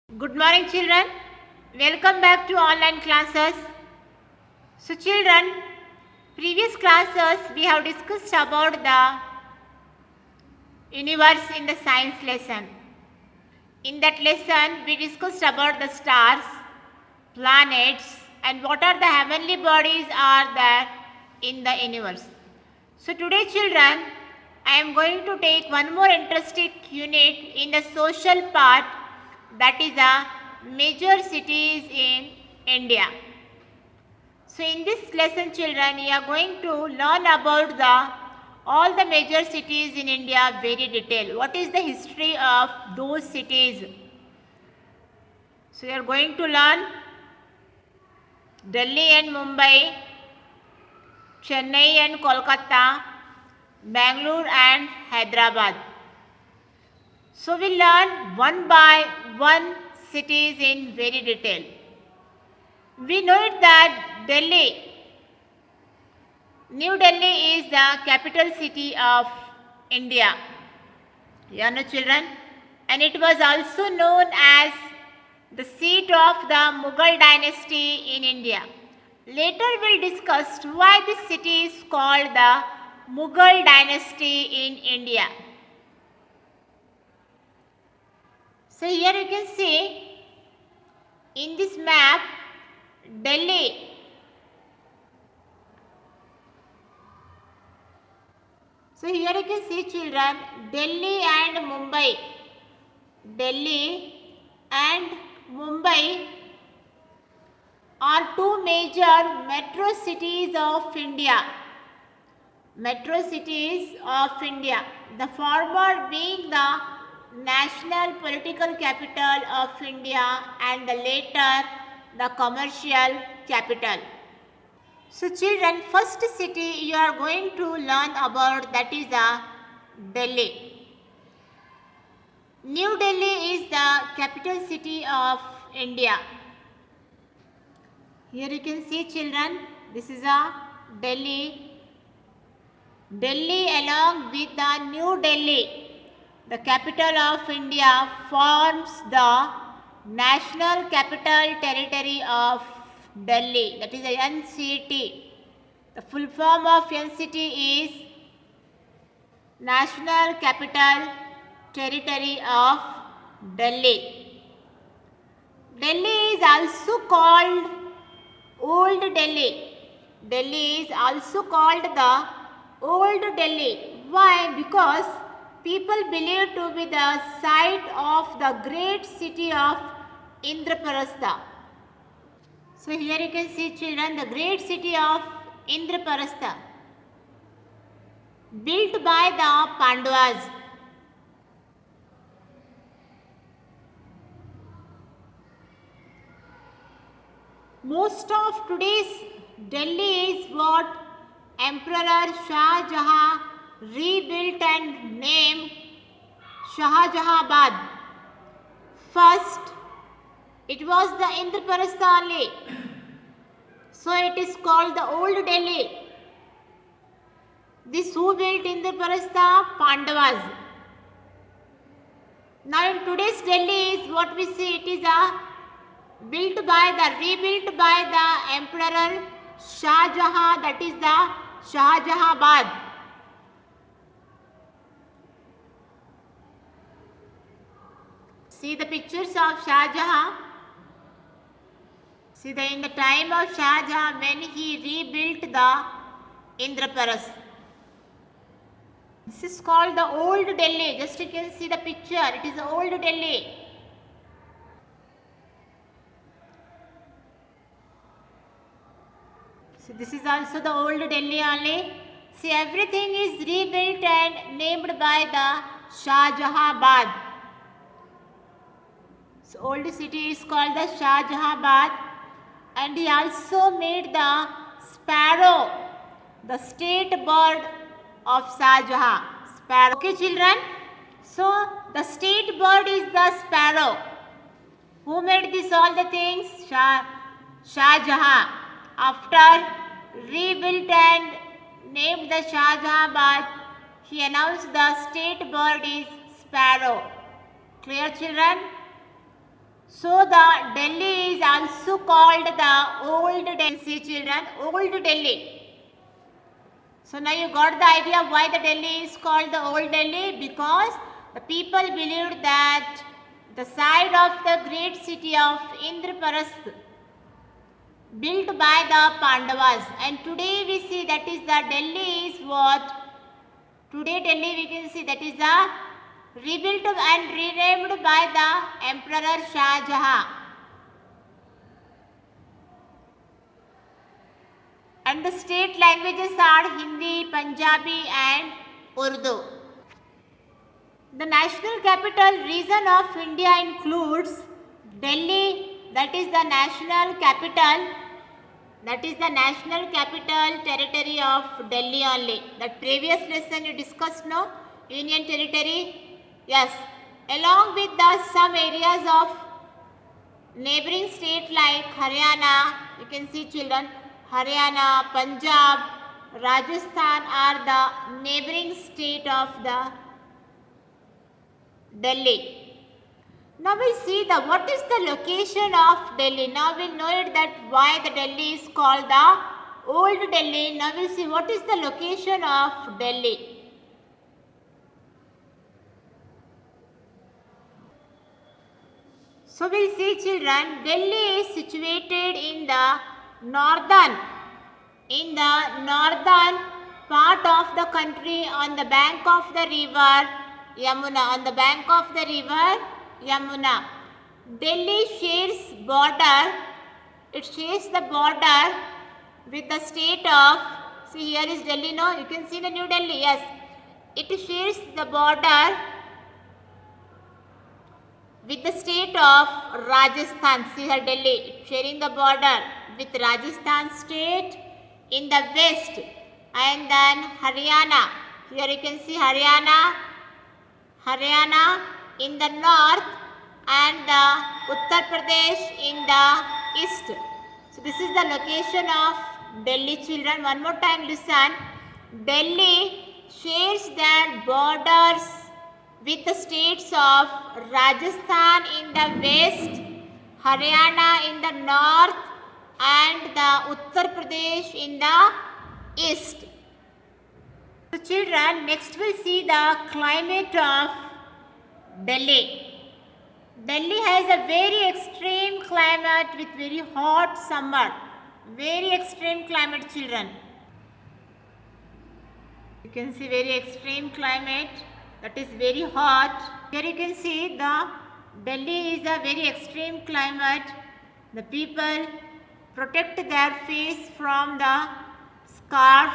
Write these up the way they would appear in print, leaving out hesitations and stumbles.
Good morning, children. Welcome back to online classes. So, children, previous classes we have discussed about the universe in the science lesson. In that lesson, we discussed about the stars, planets, and what are the heavenly bodies are there in the universe. So, today, children, I am going to take one more interesting unit in the social part, that is the major cities in India. So in this lesson, children, we are going to learn about all the major cities in India very detail. What is the history of those cities? So we are going to learn Delhi and Mumbai, Chennai and Kolkata, Bangalore and Hyderabad. So we learn one by one cities in very detail. We know it that New Delhi is the capital city of India. You know, children, and it was also known as the seat of the Mughal dynasty in India. Later we'll discuss why this city is called the Mughal dynasty in India. So here you can see in this map Delhi. So here you can see, children, Delhi and Mumbai. Delhi and Mumbai are two major metro cities of India. Metro cities of India. The former being the national political capital of India and the later the commercial capital. So children, first city you are going to learn about, that is Delhi. New Delhi is the capital city of India. Here you can see, children, this is Delhi. Delhi along with the New Delhi, the capital of India, forms the National Capital Territory of Delhi, that is the NCT. The full form of NCT is National Capital Territory of Delhi. Delhi is also called Old Delhi. Delhi is also called the Old Delhi. Why? Because people believe to be the site of the great city of Indraprastha. So here you can see, children, the great city of Indraprastha, built by the Pandavas. Most of today's Delhi is what Emperor Shah Jahan rebuilt and named Shahjahabad. First, it was the Indraprastha only. So it is called the Old Delhi. This who built Indraprastha? Pandavas. Now in today's Delhi is what we see, it is rebuilt by the Emperor Shah Jahan, that is the Shahjahabad. See the pictures of Shah Jahan. See, in the time of Shah Jahan, when he rebuilt the Indraprastha. This is called the Old Delhi. Just you can see the picture. It is the Old Delhi. So this is also the Old Delhi only. See, everything is rebuilt and named by the Shahjahabad. So old city is called the Shahjahabad, and he also made the sparrow the state bird of Shah Jahan. Sparrow. Okay, children. So the state bird is the sparrow. Who made this all the things? Shah Jahan. After rebuilt and named the Shahjahabad, he announced the state bird is sparrow. Clear, children? So the Delhi is also called the old Delhi. See children, old Delhi. So now you got the idea why the Delhi is called the old Delhi, because the people believed that the site of the great city of Indraprastha built by the Pandavas, and today we see that is the Delhi is what? Today Delhi we can see that is the rebuilt and renamed by the Emperor Shah Jahan. And the state languages are Hindi, Punjabi and Urdu. The national capital region of India includes Delhi, that is the national capital. That is the national capital territory of Delhi only. That previous lesson you discussed, no? Union territory. Yes. Along with the some areas of neighboring state like Haryana, you can see children, Haryana, Punjab, Rajasthan are the neighboring state of the Delhi. Now we see the what is the location of Delhi. Now we know it that why the Delhi is called the old Delhi. Now we see what is the location of Delhi. So we see children, Delhi is situated in the northern part of the country on the bank of the river Yamuna. On the bank of the river Yamuna. Delhi shares border. It shares the border with the state of. See here is Delhi. No, you can see the New Delhi. Yes, it shares the border with the state of Rajasthan. See here Delhi sharing the border with Rajasthan state in the west, and then Haryana. Here you can see Haryana in the north, and the Uttar Pradesh in the east. So this is the location of Delhi children. One more time listen. Delhi shares their borders with the states of Rajasthan in the west, Haryana in the north and the Uttar Pradesh in the east. So children, next we'll see the climate of Delhi. Delhi has a very extreme climate with very hot summer. Very extreme climate children. You can see very extreme climate, that is very hot. Here you can see the Delhi is a very extreme climate. The people protect their face from the scarf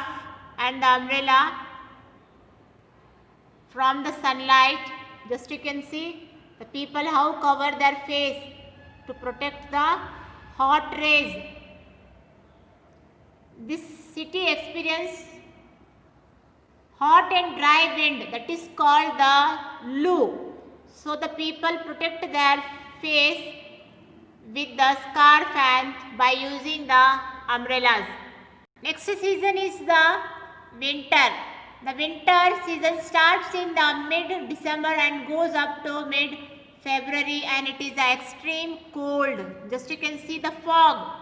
and the umbrella from the sunlight. Just you can see the people how cover their face to protect the hot rays. This city experience hot and dry wind, that is called the Lu. So the people protect their face with the scarf and by using the umbrellas. Next season is the winter. The winter season starts in the mid-December and goes up to mid-February, and it is a extreme cold. Just you can see the fog.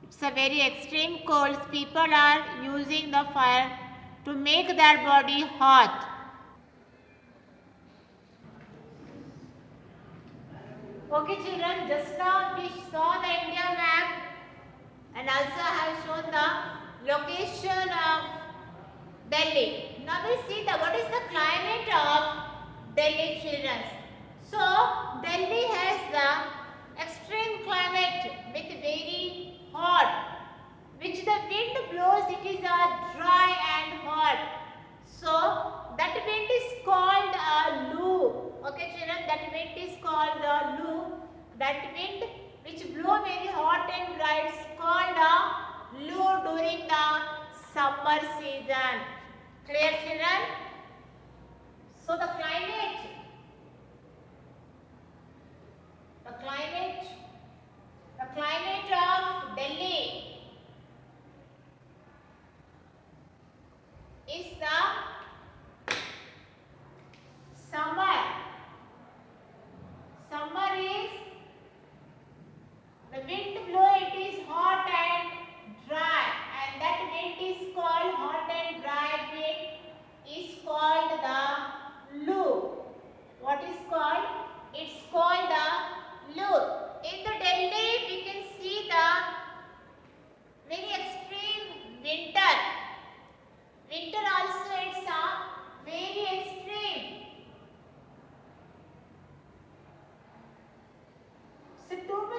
It's a very extreme cold. People are using the fire to make their body hot. Okay children, just now we saw the India map and also have shown the location of Delhi. Now we see the what is the climate of Delhi children. So Delhi has the extreme climate with very hot, which the wind blows, it is a dry and hot. So that wind is called a Lu. Okay children, that wind is called the Lu. That wind which blow very hot and dry is called a Lu during the summer season. Clear children? So the climate of Delhi is the summer. Summer is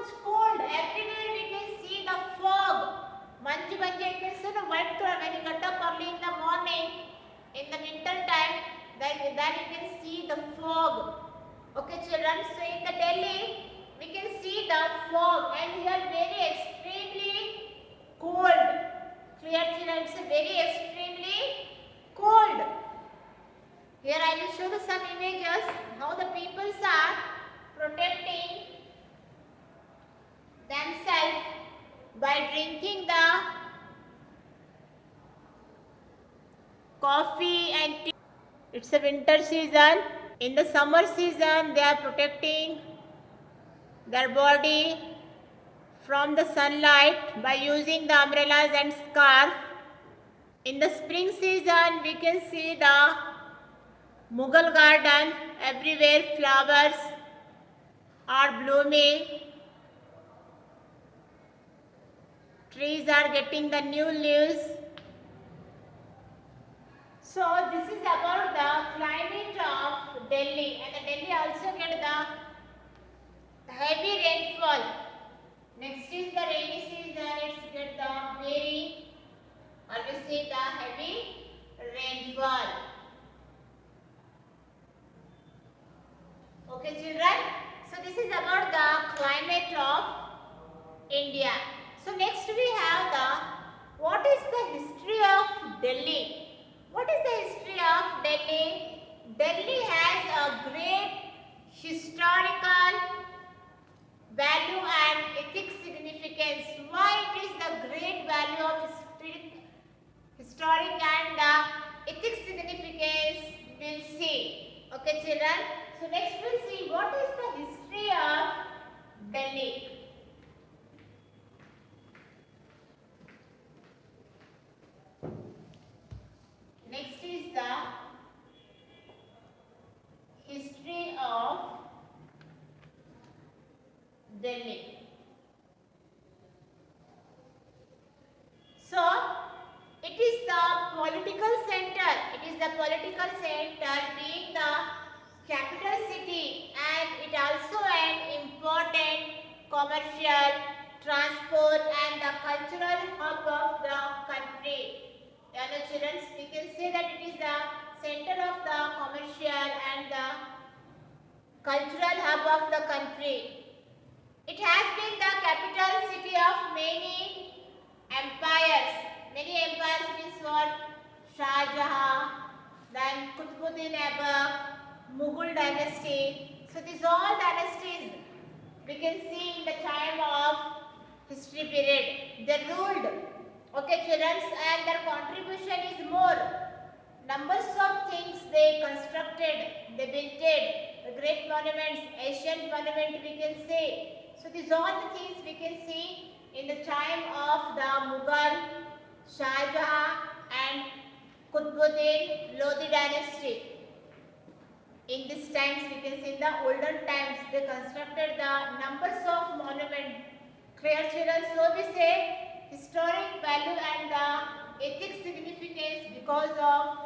much cold. Everywhere we can see the fog. Manju manju, you can see the white color when you get up early in the morning. In the winter time, then you can see the fog. Okay, children. So in the Delhi, we can see the fog, and here very extremely cold. Clear, children? It's very extremely cold. Here I will show you some images how the peoples are protecting themselves by drinking the coffee and tea. It's a winter season. In the summer season, they are protecting their body from the sunlight by using the umbrellas and scarf. In the spring season, we can see the Mughal garden. Everywhere flowers are blooming. Trees are getting the new leaves. So this is about the climate of Delhi, and the Delhi also get the heavy rainfall. Next is the rainy season. It's get the very, or we say the heavy rainfall. Okay, children. So this is about the climate of India. So next we have the what is the history of Delhi? What is the history of Delhi? Delhi has a great historical value and ethics significance. Why it is the great value of historic and the ethics significance? We'll see. Okay, children. So next we'll see what is the history of Delhi. Next is the history of Delhi. So, it is the political center. It is the political center, being the capital city, and it also an important commercial, transport and the cultural hub of the country. Children, we can say that it is the center of the commercial and the cultural hub of the country. It has been the capital city of many empires. Many empires means what? Shah Jahan, then Qutbuddin Aibak, Mughal dynasty. So these all dynasties we can see in the time of history period. They ruled. Okay, children, and their contribution is more. Numbers of things they constructed, they built it, the great monuments, ancient monument we can say. So these are the things we can see in the time of the Mughal, Shah Jahan and Qutbuddin Lodi dynasty. In these times we can see in the olden times they constructed the numbers of monuments. Clear, children? So we say historic value and the ethic significance because of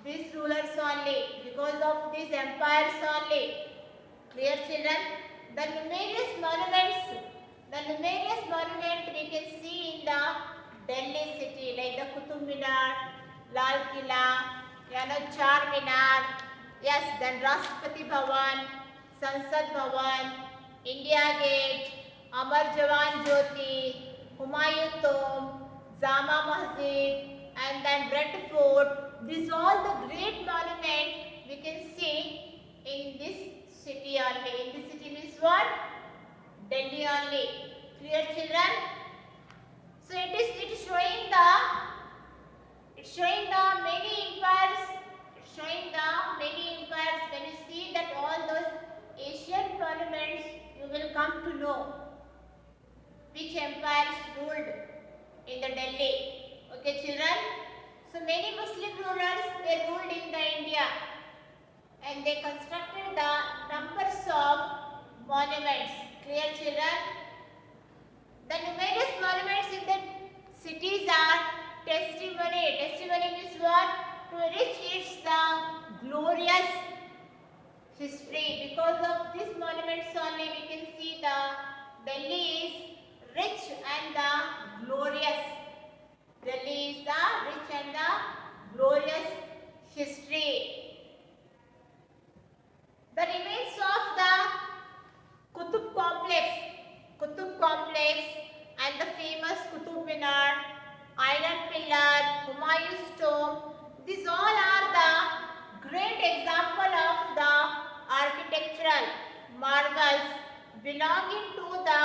these rulers only, because of these empires only. Clear, children? The numerous monuments we can see in the Delhi city, like the Qutub Minar, Lal Killa, Char Minar, yes, then Rashtrapati Bhavan, Sansad Bhavan, India Gate, Amar Jawan Jyoti, Humayun Tomb, Jama Masjid, and then Red Fort. These all the great monuments we can see in this city only. In this city means what? Delhi only. Clear, children? So it is showing the many empires. It's showing the many empires. When you see that all those Asian monuments, you will come to know which empires ruled in the Delhi. Okay, children? So many Muslim rulers, they ruled in the India, and they constructed the numbers of monuments. Clear, children? The numerous monuments in the cities are testimony. Testimony means what? To which it's the glorious history. Because of these monuments only we can see the Delhi is rich and the glorious. Delhi is the rich and the glorious history. The remains of the Qutub complex and the famous Qutub Minar, Iron Pillar, Humayun's tomb, these all are the great example of the architectural marvels belonging to the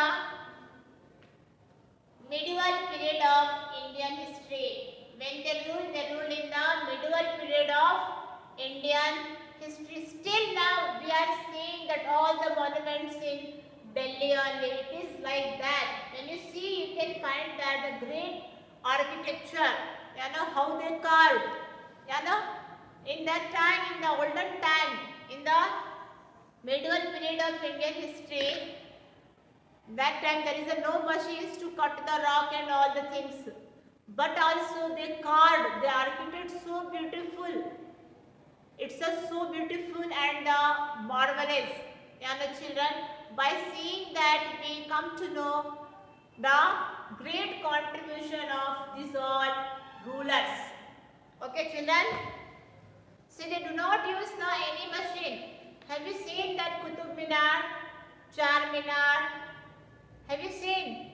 medieval period of Indian history. When they ruled in the medieval period of Indian history. Still now we are seeing that all the monuments in Delhi only. It is like that. When you see, you can find that the great architecture, how they carved, in that time, in the olden time, in the medieval period of Indian history, that time there is no machines to cut the rock and all the things. But also they carved, the architect so beautiful. It's so beautiful and marvelous. Children, by seeing that we come to know the great contribution of these all rulers. Okay, children? See, they do not use any machine. Have you seen that Qutub Minar, Charminar? Have you seen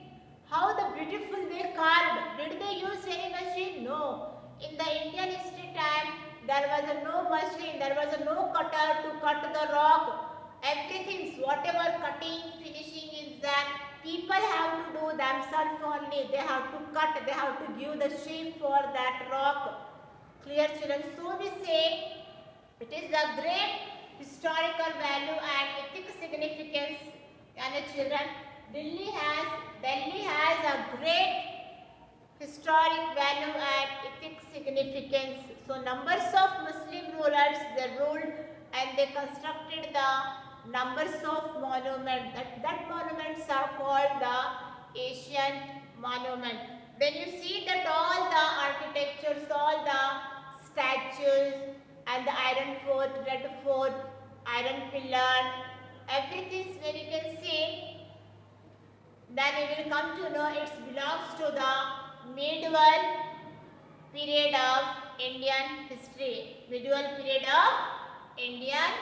how the beautiful they carved? Did they use any machine? No. In the Indian history time, there was no machine, there was no cutter to cut the rock. Everything, whatever cutting, finishing is that people have to do themselves only. They have to cut, they have to give the shape for that rock. Clear, children? So we say it is a great historical value and ethic significance. Children, Delhi has a great historic value and ethic significance. So numbers of Muslim rulers, they ruled and they constructed the numbers of monuments. That monuments are called the ancient monument. When you see that all the architectures, all the statues and the iron fort, red fort, iron pillar, everything, when you can see, then you will come to know it belongs to the medieval period of Indian history. Medieval period of Indian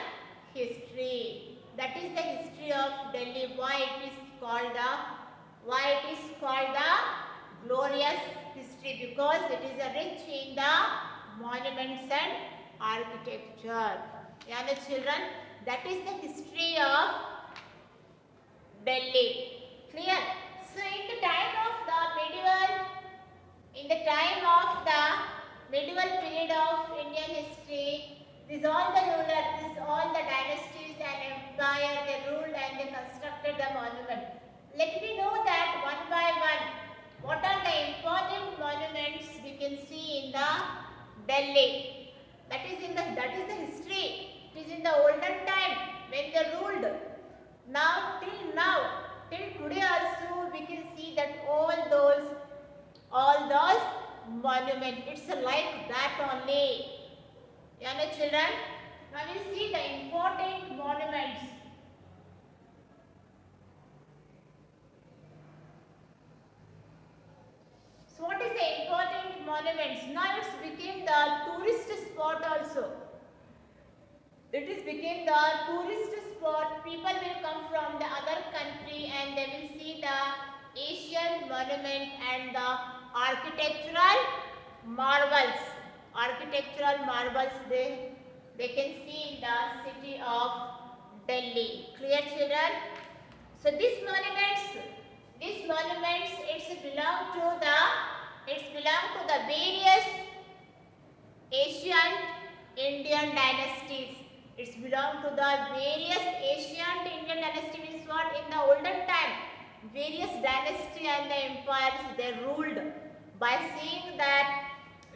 history. That is the history of Delhi. Why it is called the glorious history? Because it is rich in the monuments and architecture. Children, that is the history of Delhi. Clear? So in the time of the medieval period of Indian history, these all the rulers, all the dynasties and empire, they ruled and they constructed the monument. Let me know that one by one, what are the important monuments we can see in the Delhi. That is the history. It is in the olden time when they ruled. Till today also we can see that all those monuments, it's like that only. Children, now we see the important monuments. So what is the important monuments? Now it's became the tourist spot also. It is became the tourist spot. People will come from the other country and they will see the Asian monument and the architectural marvels. They can see in the city of Delhi. Clear, children? So these monuments belong to the various ancient Indian dynasties. It's belong to the various ancient Indian dynasty. Means what? In the olden time, various dynasty and the empires, they ruled. By seeing that,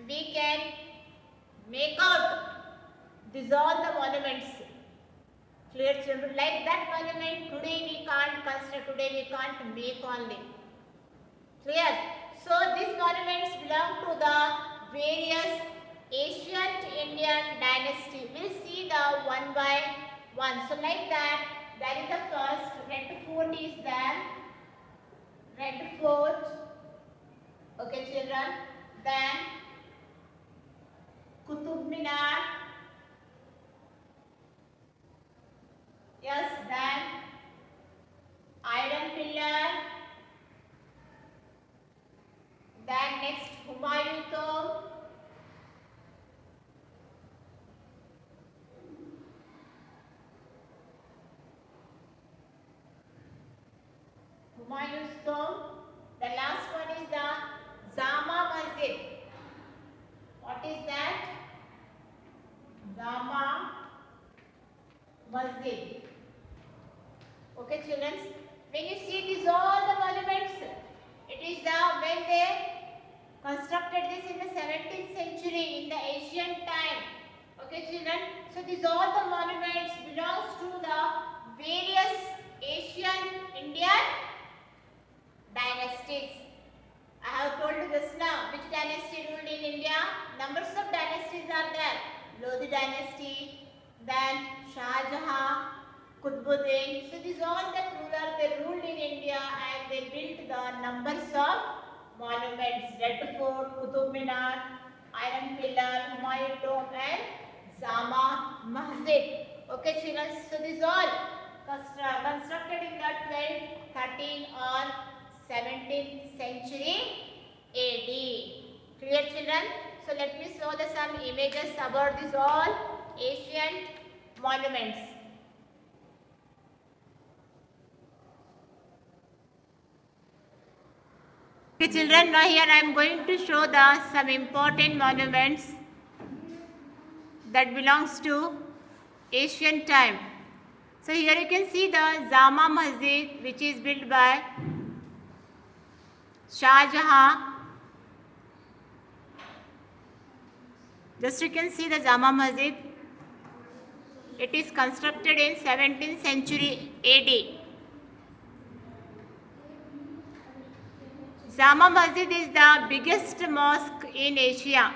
we can make out these all the monuments. Clear, children? Like that monument, today we can't construct, today we can't make only. Clear? So these monuments belong to the various ancient Indian dynasty. We'll see the one by one. So like that, there is the first red fort is there. Red Fort. Okay, children. Then Qutub Minar. Yes, then Iron Pillar. Then next Humayun Tomb. Humayun's Tomb. The last one is the Jama Masjid. What is that? Jama Masjid. Okay, children. When you see these all the monuments, it is the when they constructed this in the 17th century in the ancient time. Okay, children. So these all the monuments belongs to the various Asian Indian dynasties. I have told you just now which dynasty ruled in India. Numbers of dynasties are there. Lodi dynasty, then Shah Jahan, Qutbuddin. So these all the rulers they ruled in India and they built the numbers of monuments. Red Fort, Qutub Minar, Iron Pillar, Humayun Tomb and Jama Masjid. Okay, children. So these all constructed in the 12th, 13th or 17th century AD. Clear, children? So let me show the some images about these all ancient monuments. Okay, children, now here I am going to show the some important monuments that belongs to Asian time. So here you can see the Jama Masjid, which is built by Shah Jahan. Just you can see the Jama Masjid. It is constructed in 17th century AD. Jama Masjid is the biggest mosque in Asia.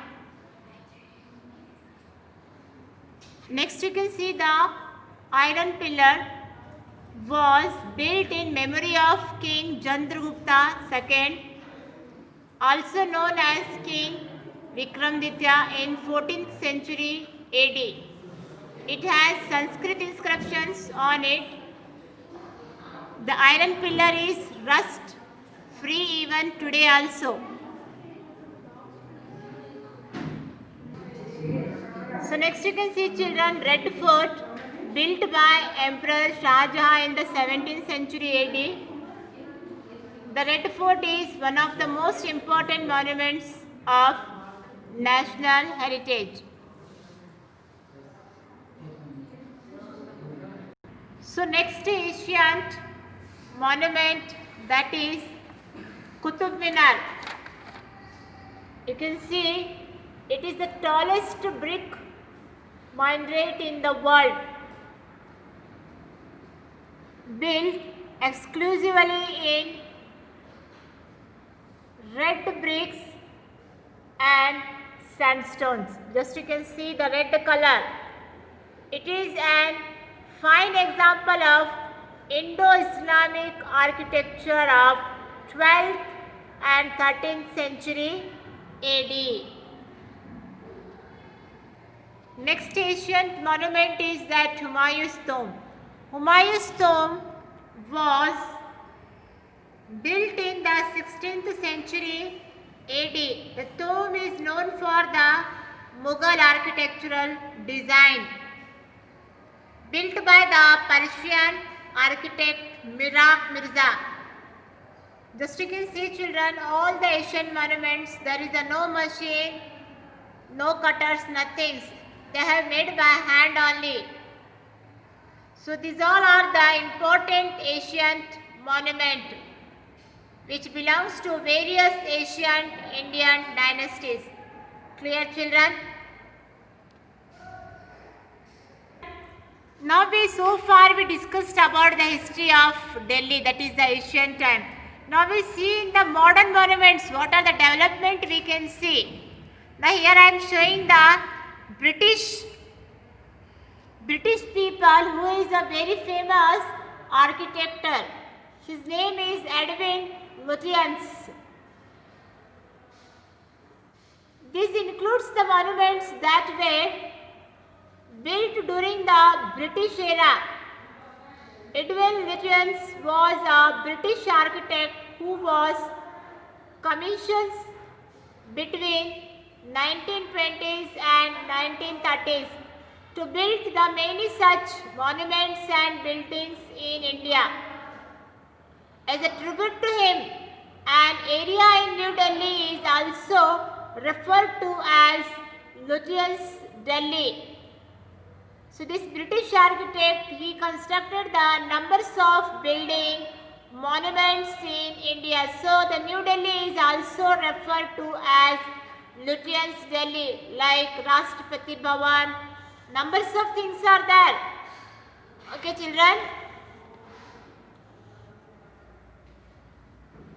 Next you can see the Iron Pillar was built in memory of King Chandragupta II, also known as King Vikramaditya in 14th century AD. It has Sanskrit inscriptions on it. The iron pillar is rust free even today also. So next you can see, children, Red Fort built by Emperor Shah Jahan in the 17th century AD. The Red Fort is one of the most important monuments of national heritage. So next ancient monument, that is Qutub Minar. You can see it is the tallest brick minaret in the world, built exclusively in red bricks and sandstones. Just you can see the red color. It is an fine example of Indo-Islamic architecture of 12th and 13th century AD. Next ancient monument is that Humayun's Tomb. Humayun's Tomb was built in the 16th century AD. The tomb is known for the Mughal architectural design, built by the Persian architect Mirab Mirza. Just you can see, children, all the Asian monuments, there is no machine, no cutters, nothing. They have made by hand only. So these all are the important ancient monument which belongs to various ancient Indian dynasties. Clear, children? Now so far we discussed about the history of Delhi, that is the ancient time. Now we see in the modern monuments what are the development we can see. Now here I am showing the British people who is a very famous architect. His name is Edwin Lutyens. This includes the monuments that were built during the British era. Edwin Lutyens was a British architect who was commissioned between 1920s and 1930s to build the many such monuments and buildings in India. As a tribute to him, an area in New Delhi is also referred to as Lutyens Delhi. So this British architect, he constructed the numbers of building monuments in India. So the New Delhi is also referred to as Lutyens Delhi, like Rashtrapati Bhavan. Numbers of things are there. Okay, children.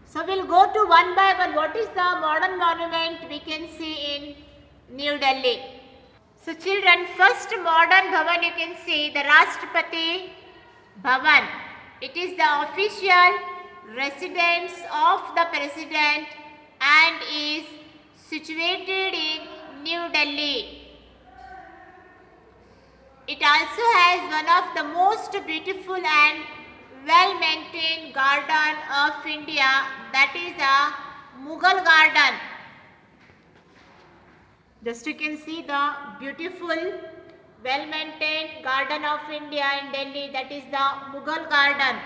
So we'll go to one by one. What is the modern monument we can see in New Delhi? So children, first modern Bhavan you can see the Rashtrapati Bhavan. It is the official residence of the President and is situated in New Delhi. It also has one of the most beautiful and well-maintained garden of India, that is a Mughal garden. Just you can see the beautiful well-maintained garden of India in Delhi, that is the Mughal garden.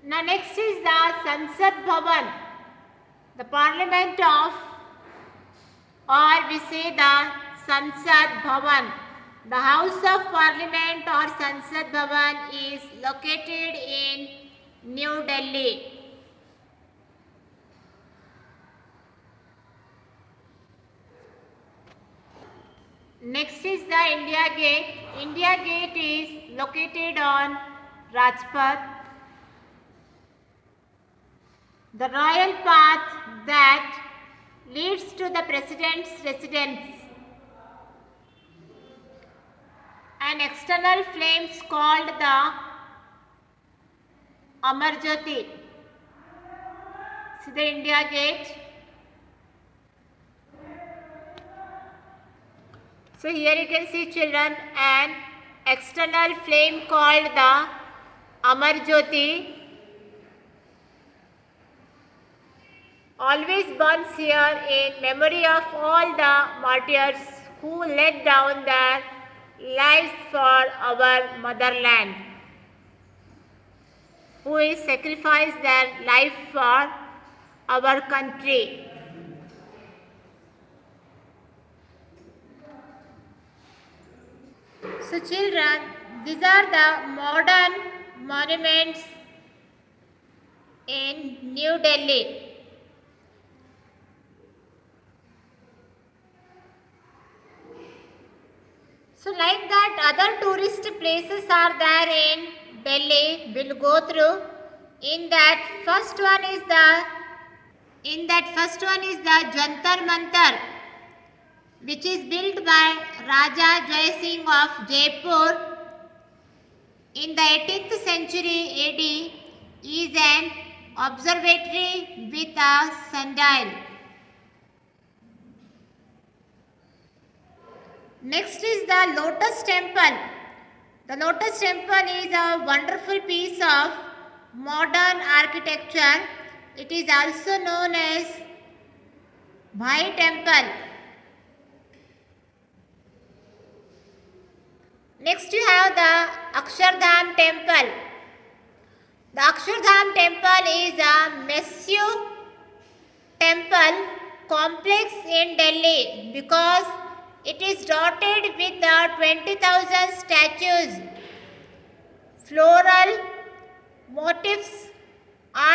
Now next is the Sansad Bhavan, the Parliament of, or we say the Sansad Bhavan. The House of Parliament or Sansad Bhavan is located in New Delhi. Next is the India Gate. India Gate is located on Rajpath. The royal path that leads to the President's residence. An external flames called the Amar Jyoti. See the India Gate. So here you can see children an external flame called the Amar Jyoti always burns here in memory of all the martyrs who laid down their lives for our motherland, who is sacrificed their life for our country. So children, these are the modern monuments in New Delhi. So like that other tourist places are there in Delhi, we'll go through. In that first one is the Jantar Mantar, which is built by Raja Jai Singh of Jaipur in the 18th century AD, is an observatory with a sundial. Next is the Lotus Temple. The Lotus Temple is a wonderful piece of modern architecture. It is also known as Bhai Temple. Next you have the Akshardham Temple. The Akshardham Temple is a massive temple complex in Delhi because it is dotted with the 20,000 statues. Floral motifs are